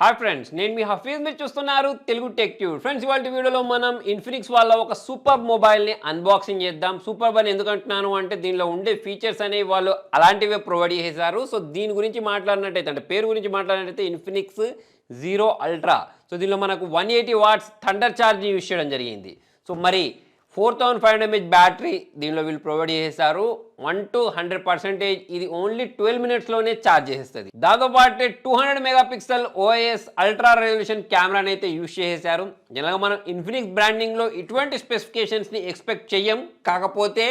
Hi friends, నేను మీ హఫీజ్. మీరు చూస్తున్నారు తెలుగు టెక్ ట్యూబ్. ఫ్రెండ్స్, ఇవాళ వీడియోలో మనం ఇన్ఫినిక్స్ వాళ్ళ ఒక సూపర్ మొబైల్ని అన్బాక్సింగ్ చేద్దాం. సూపర్ అని ఎందుకు అంటున్నాను అంటే దీనిలో ఉండే ఫీచర్స్ అనేవి వాళ్ళు అలాంటివే ప్రొవైడ్ చేశారు. సో దీని గురించి మాట్లాడినట్టయితే, అంటే పేరు గురించి మాట్లాడినట్టయితే ఇన్ఫినిక్స్ జీరో అల్ట్రా. సో దీనిలో మనకు 180 వాట్స్ థండర్ ఛార్జ్ని యూజ్ చేయడం జరిగింది. సో మరి 4500 mAh బ్యాటరీ దీనిలో వీళ్ళు ప్రొవైడ్ చేశారు. 1 to 100% ఇది ఓన్లీ 12 మినిట్స్లోనే ఛార్జ్ చేస్తుంది. దాంతోపాటు 200 మెగాపిక్సెల్ ఓఎస్ అల్ట్రా రెజల్యూషన్ కెమెరాని అయితే యూజ్ చేశారు. జనరల్గా మనం ఇన్ఫినిక్స్ బ్రాండింగ్లో ఇటువంటి స్పెసిఫికేషన్స్ని ఎక్స్పెక్ట్ చెయ్యం. కాకపోతే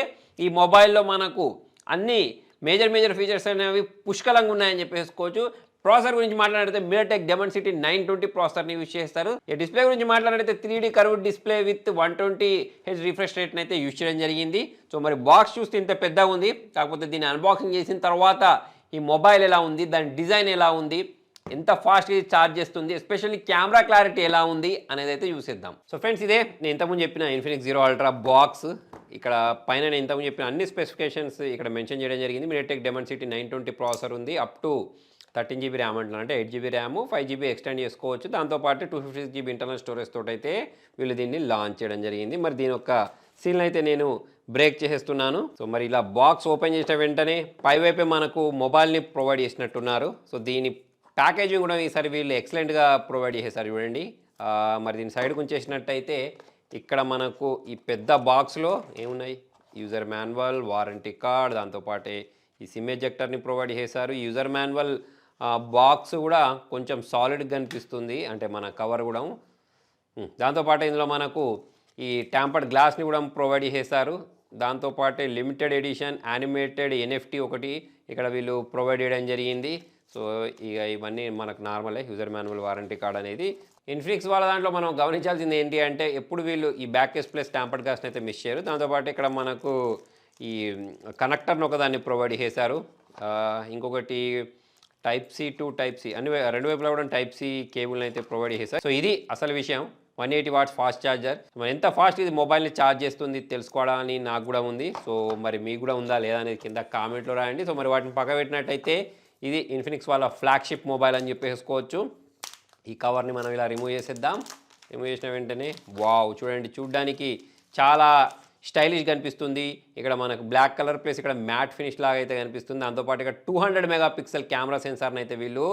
ఈ మొబైల్లో మనకు అన్ని మేజర్ ఫీచర్స్ అనేవి పుష్కలంగా ఉన్నాయని చెప్పేసుకోవచ్చు. ప్రాసెసర్ గురించి మాట్లాడితే మీడియాటెక్ డెమన్సిటీ 920 ప్రాసెసర్ని యూజ్ చేస్తారు. ఈ డిస్ప్లే గురించి మాట్లాడితే 3D curved display with 120Hz refresh రేట్ని అయితే యూజ్ చేయడం జరిగింది. సో మరి బాక్స్ చూస్తే ఇంత పెద్దగా ఉంది. కాకపోతే దీన్ని అన్బాక్సింగ్ చేసిన తర్వాత ఈ మొబైల్ ఎలా ఉంది, దాని డిజైన్ ఎలా ఉంది, ఎంత ఫాస్ట్గా ఛార్జ్ చేస్తుంది, ఎస్పెషల్లీ కెమెరా క్లారిటీ ఎలా ఉంది అనేది అయితే చూసేద్దాం. సో ఫ్రెండ్స్, ఇదే నేను ఇంతకుముందు చెప్పిన ఇన్ఫినిక్స్ జీరో అల్ట్రా బాక్స్. ఇక్కడ పైన నేను ఇంతకుముందు చెప్పిన అన్ని స్పెసిఫికేషన్స్ ఇక్కడ మెన్షన్ చేయడం జరిగింది. మీడియాటెక్ డెమన్సిటీ 920 ప్రాసెసర్ ఉంది. అప్ టు 13 GB ర్యామ్ అంటున్నారు, అంటే 8 GB ర్యామ్, 5 GB ఎక్స్టెండ్ చేసుకోవచ్చు. దాంతోపాటు 256 GB ఇంటర్నల్ స్టోరేజ్ తోటి అయితే వీళ్ళు దీన్ని లాంచ్ చేయడం జరిగింది. మరి దీని యొక్క సీల్ని అయితే నేను బ్రేక్ చేసేస్తున్నాను. సో మరి ఇలా బాక్స్ ఓపెన్ చేసిన వెంటనే పైవైపే మనకు మొబైల్ని ప్రొవైడ్ చేసినట్టున్నారు. సో దీని ప్యాకేజింగ్ కూడా ఈసారి వీళ్ళు ఎక్సలెంట్గా ప్రొవైడ్ చేసేసారు చూడండి. మరి దీని సైడ్కి ఉంచేసినట్టయితే ఇక్కడ మనకు ఈ పెద్ద బాక్స్లో ఏమున్నాయి, యూజర్ మాన్యువల్, వారంటీ కార్డ్, దాంతోపాటే ఈ సిమ్ ఎజెక్టర్ని ప్రొవైడ్ చేశారు. యూజర్ మాన్యువల్ బాక్స్ కూడా కొంచెం సాలిడ్గా కనిపిస్తుంది, అంటే మన కవర్ కూడా. దాంతోపాటు ఇందులో మనకు ఈ ట్యాంపర్డ్ గ్లాస్ని కూడా ప్రొవైడ్ చేశారు. దాంతోపాటు లిమిటెడ్ ఎడిషన్ యానిమేటెడ్ NFT ఒకటి ఇక్కడ వీళ్ళు ప్రొవైడ్ చేయడం జరిగింది. సో ఇక ఇవన్నీ మనకు నార్మలే. యూజర్ మాన్యువల్, వారంటీ కార్డ్ అనేది ఇన్ఫినిక్స్ వాళ్ళ దాంట్లో మనం గమనించాల్సింది ఏంటి అంటే ఎప్పుడు వీళ్ళు ఈ బ్యాక్ కేస్ ప్లస్ ట్యాంపర్డ్ గ్లాస్ని అయితే మిస్ చేయరు. దాంతోపాటు ఇక్కడ మనకు ఈ కనెక్టర్ని ఒకదాన్ని ప్రొవైడ్ చేశారు. ఇంకొకటి Type-C to Type-C అన్ని రెండు వైపులా కూడా Type-C కేబుల్ని అయితే ప్రొవైడ్ చేశారు. సో ఇది అసలు విషయం, 180 వాట్స్ ఫాస్ట్ ఛార్జర్. మరి ఎంత ఫాస్ట్ ఇది మొబైల్ని ఛార్జ్ చేస్తుంది తెలుసుకోవడానికి నాకు కూడా ఉంది. సో మరి మీకు కూడా ఉందా లేదా అనేది కింద కామెంట్లో రాయండి. సో మరి వాటిని పక్క పెట్టినట్టయితే ఇది ఇన్ఫినిక్స్ వాళ్ళ ఫ్లాగ్షిప్ మొబైల్ అని చెప్పేసుకోవచ్చు. ఈ కవర్ని మనం ఇలా రిమూవ్ చేసేద్దాం. రిమూవ్ చేసిన వెంటనే వావ్, చూడండి, చూడ్డానికి చాలా స్టైలిష్ కనిపిస్తుంది. ఇక్కడ మనకు బ్లాక్ కలర్ ప్లస్ ఇక్కడ మ్యాట్ ఫినిష్ లాగా అయితే కనిపిస్తుంది. దాంతోపాటు ఇక్కడ 200 మెగాపిక్సెల్ కెమెరా సెన్సార్ని అయితే వీళ్ళు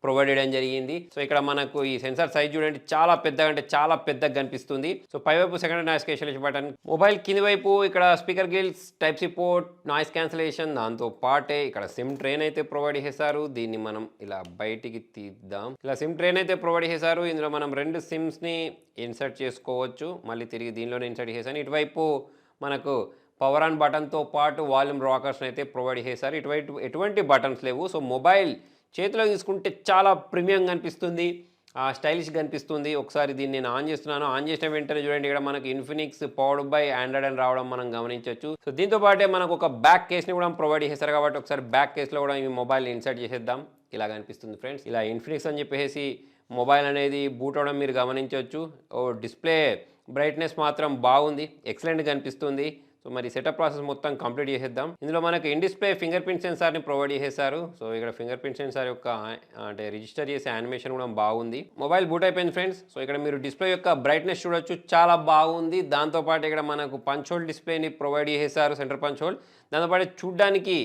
ప్రొవైడ్ చేయడం జరిగింది. సో ఇక్కడ మనకు ఈ సెన్సార్ సైజ్ చూడండి, చాలా పెద్దగా, అంటే చాలా పెద్దగా కనిపిస్తుంది. సో పైవైపు second noise cancellation button, mobile కింది వైపు ఇక్కడ speaker grills, Type-C port, noise cancellation, దాంతో పాటే ఇక్కడ సిమ్ ట్రైన్ అయితే ప్రొవైడ్ చేశారు. దీన్ని మనం ఇలా బయటికి తీద్దాం. ఇలా సిమ్ ట్రైన్ అయితే ప్రొవైడ్ చేశారు. ఇందులో మనం 2 సిమ్స్ని ఇన్సర్ట్ చేసుకోవచ్చు. మళ్ళీ తిరిగి దీనిలోనే ఇన్సర్ట్ చేశాను. ఇటువైపు మనకు పవర్ ఆన్ బటన్తో పాటు వాల్యూమ్ రాకర్స్ని అయితే ప్రొవైడ్ చేశారు. ఇటువైపు ఎటువంటి బటన్స్ లేవు. సో మొబైల్ చేతిలో తీసుకుంటే చాలా ప్రీమియం కనిపిస్తుంది, స్టైలిష్గా కనిపిస్తుంది. ఒకసారి దీన్ని నేను ఆన్ చేస్తున్నాను. ఆన్ చేసిన వెంటనే చూడండి, ఇక్కడ మనకి ఇన్ఫినిక్స్ పవర్డ్ బై ఆండ్రాయిడ్ అని రావడం మనం గమనించవచ్చు. సో దీంతో పాటే మనకు ఒక బ్యాక్ కేస్ని కూడా ప్రొవైడ్ చేశారు. కాబట్టి ఒకసారి బ్యాక్ కేస్లో కూడా ఈ మొబైల్ని ఇన్సర్ట్ చేసేద్దాం. ఇలా కనిపిస్తుంది ఫ్రెండ్స్. ఇలా ఇన్ఫినిక్స్ అని చెప్పేసి మొబైల్ అనేది బూట్ అవడం మీరు గమనించవచ్చు. డిస్ప్లే బ్రైట్నెస్ మాత్రం బాగుంది, ఎక్సలెంట్గా కనిపిస్తుంది. సో మరి సెటప్ ప్రాసెస్ మొత్తం కంప్లీట్ చేసేద్దాం. ఇందులో మనకు ఇన్ డిస్ప్లే ఫింగర్ ప్రింట్ సెన్సార్ని ప్రొవైడ్ చేశారు. సో ఇక్కడ ఫింగర్ ప్రింట్ సెన్సార్ యొక్క అంటే రిజిస్టర్ చేసే యానిమేషన్ కూడా బాగుంది. మొబైల్ బూట్ అయిపోయింది ఫ్రెండ్స్. సో ఇక్కడ మీరు డిస్ప్లే యొక్క బ్రైట్నెస్ చూడొచ్చు, చాలా బాగుంది. దాంతోపాటు ఇక్కడ మనకు పంచ్ హోల్ డిస్ప్లేని ప్రొవైడ్ చేశారు, సెంటర్ పంచ్ హోల్. దాంతోపాటు చూడ్డానికి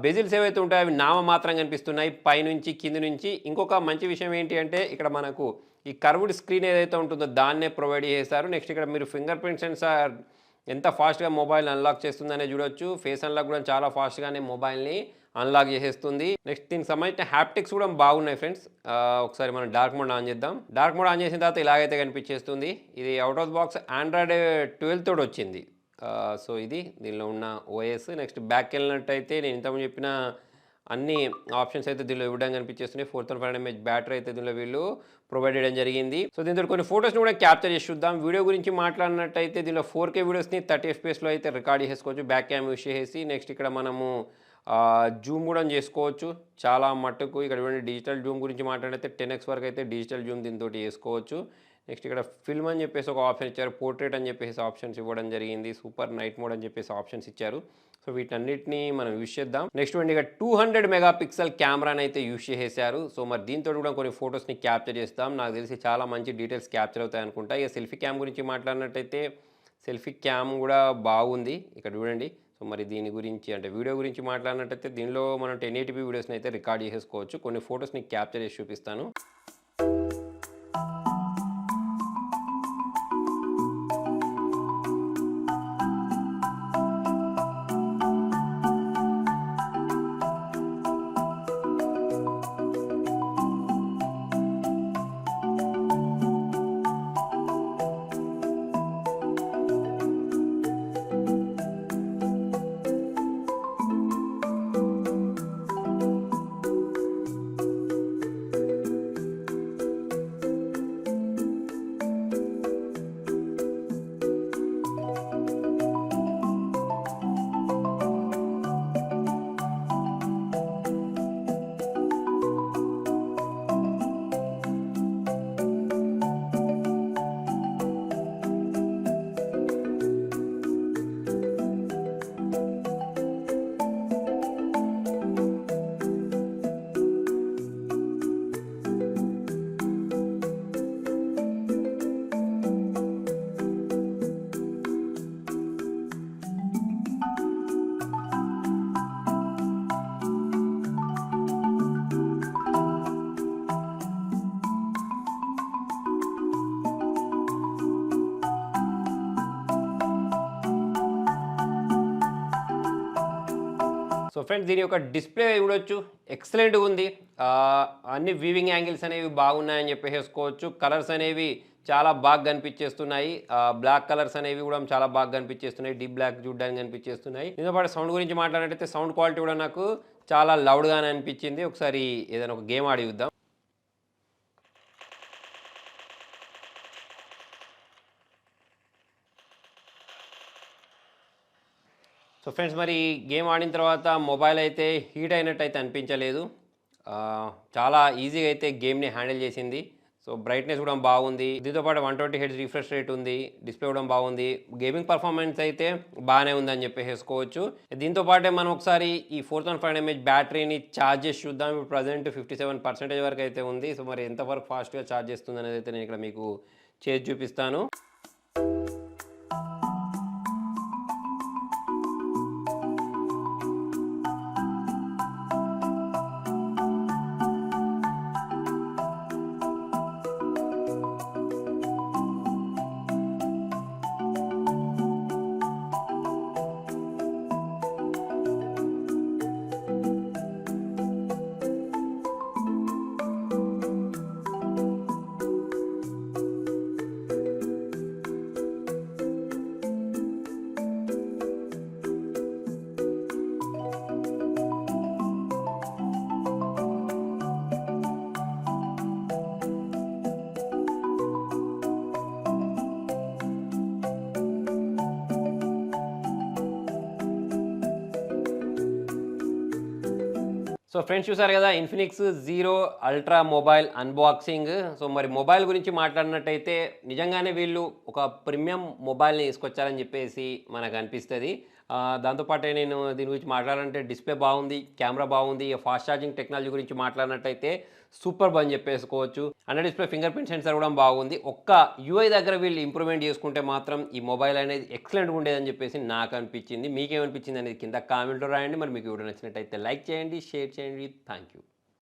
బెజిల్స్ ఏవైతే ఉంటాయో అవి నామ మాత్రం కనిపిస్తున్నాయి, పైనుంచి కింది నుంచి. ఇంకొక మంచి విషయం ఏంటి అంటే ఇక్కడ మనకు ఈ కర్వ్డ్ స్క్రీన్ ఏదైతే ఉంటుందో దాన్నే ప్రొవైడ్ చేశారు. నెక్స్ట్ ఇక్కడ మీరు ఫింగర్ ప్రింట్ సెన్సార్ ఎంత ఫాస్ట్గా మొబైల్ అన్లాక్ చేస్తుందనే చూడొచ్చు. ఫేస్ అన్లాక్ కూడా చాలా ఫాస్ట్గానే మొబైల్ని అన్లాక్ చేసేస్తుంది. నెక్స్ట్ దీనికి సంబంధించిన హ్యాప్టిక్స్ కూడా బాగున్నాయి ఫ్రెండ్స్. ఒకసారి మనం డార్క్ మోడ్ ఆన్ చేద్దాం. డార్క్ మోడ్ ఆన్ చేసిన తర్వాత ఇలాగైతే కనిపించేస్తుంది. ఇది అవుట్ ఆఫ్ బాక్స్ ఆండ్రాయిడ్ 12 తోటి వచ్చింది. సో ఇది దీనిలో ఉన్న ఓఎస్. నెక్స్ట్ బ్యాక్ వెళ్ళినట్టయితే నేను ఇంతకుముందు చెప్పిన అన్ని ఆప్షన్స్ అయితే దీనిలో ఇవ్వడం కనిపించేస్తున్నాయి. 4500 mAh బ్యాటరీ అయితే దీనిలో వీళ్ళు ప్రొవైడ్ చేయడం జరిగింది. సో దీంతో కొన్ని ఫోటోస్ని కూడా క్యాప్చర్ చేసి చూద్దాం. వీడియో గురించి మాట్లాడినట్టయితే దీనిలో 4K వీడియోస్ని 30 FPS అయితే రికార్డ్ చేసుకోవచ్చు, బ్యాక్ క్యామ్ యూస్ చేసి. నెక్స్ట్ ఇక్కడ మనము జూమ్ కూడా చేసుకోవచ్చు చాలా మట్టుకు. ఇక్కడ చూడండి, డిజిటల్ జూమ్ గురించి మాట్లాడితే 10x వరకు అయితే డిజిటల్ జూమ్ దీంతో చేసుకోవచ్చు. నెక్స్ట్ ఇక్కడ ఫిల్మ్ అని చెప్పేసి ఒక ఆప్షన్ ఇచ్చారు, పోర్ట్రేట్ అని చెప్పేసి ఆప్షన్స్ ఇవ్వడం జరిగింది, సూపర్ నైట్ మోడ్ అని చెప్పేసి ఆప్షన్స్ ఇచ్చారు. సో వీటన్నిటిని మనం యూజ్ చేద్దాం. నెక్స్ట్ ఇక 200 మెగా పిక్సెల్ కెమెరాని అయితే యూజ్ చేసేసారు. సో మరి దీంతో కూడా కొన్ని ఫొటోస్ని క్యాప్చర్ చేస్తాం. నాకు తెలిసి చాలా మంచి డీటెయిల్స్ క్యాప్చర్ అవుతాయి అనుకుంటా. ఇక సెల్ఫీ క్యామ్ గురించి మాట్లాడినట్టయితే సెల్ఫీ క్యామ్ కూడా బాగుంది. ఇక్కడ చూడండి. సో మరి దీని గురించి అంటే వీడియో గురించి మాట్లాడినట్టయితే దీనిలో మనం 1080p వీడియోస్ని అయితే రికార్డ్ చేసేసుకోవచ్చు. కొన్ని ఫొటోస్ని క్యాప్చర్ చేసి చూపిస్తాను. సో ఫ్రెండ్స్ దీని యొక్క డిస్ప్లే చూడొచ్చు, ఎక్సలెంట్గా ఉంది. అన్ని వీవింగ్ యాంగిల్స్ అనేవి బాగున్నాయని చెప్పేసుకోవచ్చు. కలర్స్ అనేవి చాలా బాగా కనిపించేస్తున్నాయి. బ్లాక్ కలర్స్ అనేవి కూడా చాలా బాగా కనిపించేస్తున్నాయి. డీప్ బ్లాక్ చూడడానికి కనిపించేస్తున్నాయి. దీంతో పాటు సౌండ్ గురించి మాట్లాడినట్టయితే సౌండ్ క్వాలిటీ కూడా నాకు చాలా లౌడ్గానే అనిపించింది. ఒకసారి ఏదైనా ఒక గేమ్ ఆడి చూద్దాం. సో ఫ్రెండ్స్ మరి గేమ్ ఆడిన తర్వాత మొబైల్ అయితే హీట్ అయినట్టు అయితే అనిపించలేదు. చాలా ఈజీగా అయితే గేమ్ని హ్యాండిల్ చేసింది. సో బ్రైట్నెస్ కూడా బాగుంది. దీంతో పాటు 120 హెర్ట్జ్ రిఫ్రెష్ రేట్ ఉంది. డిస్ప్లే కూడా బాగుంది. గేమింగ్ పర్ఫార్మెన్స్ అయితే బాగానే ఉందని చెప్పేసుకోవచ్చు. దీంతో పాటే మనం ఒకసారి ఈ 4500 mAh బ్యాటరీని ఛార్జ్ చేసి చూద్దాం. ఇప్పుడు ప్రజెంట్ 57% వరకు అయితే ఉంది. సో మరి ఎంతవరకు ఫాస్ట్గా ఛార్జ్ చేస్తుంది అనేది అయితే నేను ఇక్కడ మీకు చేసి చూపిస్తాను. సో ఫ్రెండ్స్ చూసారు కదా Infinix zero ultra mobile unboxing. So మరి మొబైల్ గురించి మాట్లాడినట్టయితే నిజంగానే వీళ్ళు ఒక ప్రీమియం మొబైల్ని తీసుకొచ్చారని చెప్పేసి మనకు అనిపిస్తుంది. దాంతోపాటే నేను దీని గురించి మాట్లాడాలంటే డిస్ప్లే బాగుంది, కెమెరా బాగుంది. ఫాస్ట్ ఛార్జింగ్ టెక్నాలజీ గురించి మాట్లాడినట్టయితే సూపర్ అని చెప్పేసుకోవచ్చు. Under display fingerprint sensor కూడా బాగుంది. ఒక్క యూఐ దగ్గర వీళ్ళు ఇంప్రూవ్మెంట్ చేసుకుంటే మాత్రం ఈ మొబైల్ అనేది ఎక్సలెంట్గా ఉండేదని చెప్పేసి నాకు అనిపించింది. మీకేమనిపించింది అనేది కింద కామెంట్లో రాయండి. మరి మీకు వీడియో నచ్చినట్టయితే లైక్ చేయండి, షేర్ చేయండి. Thank you.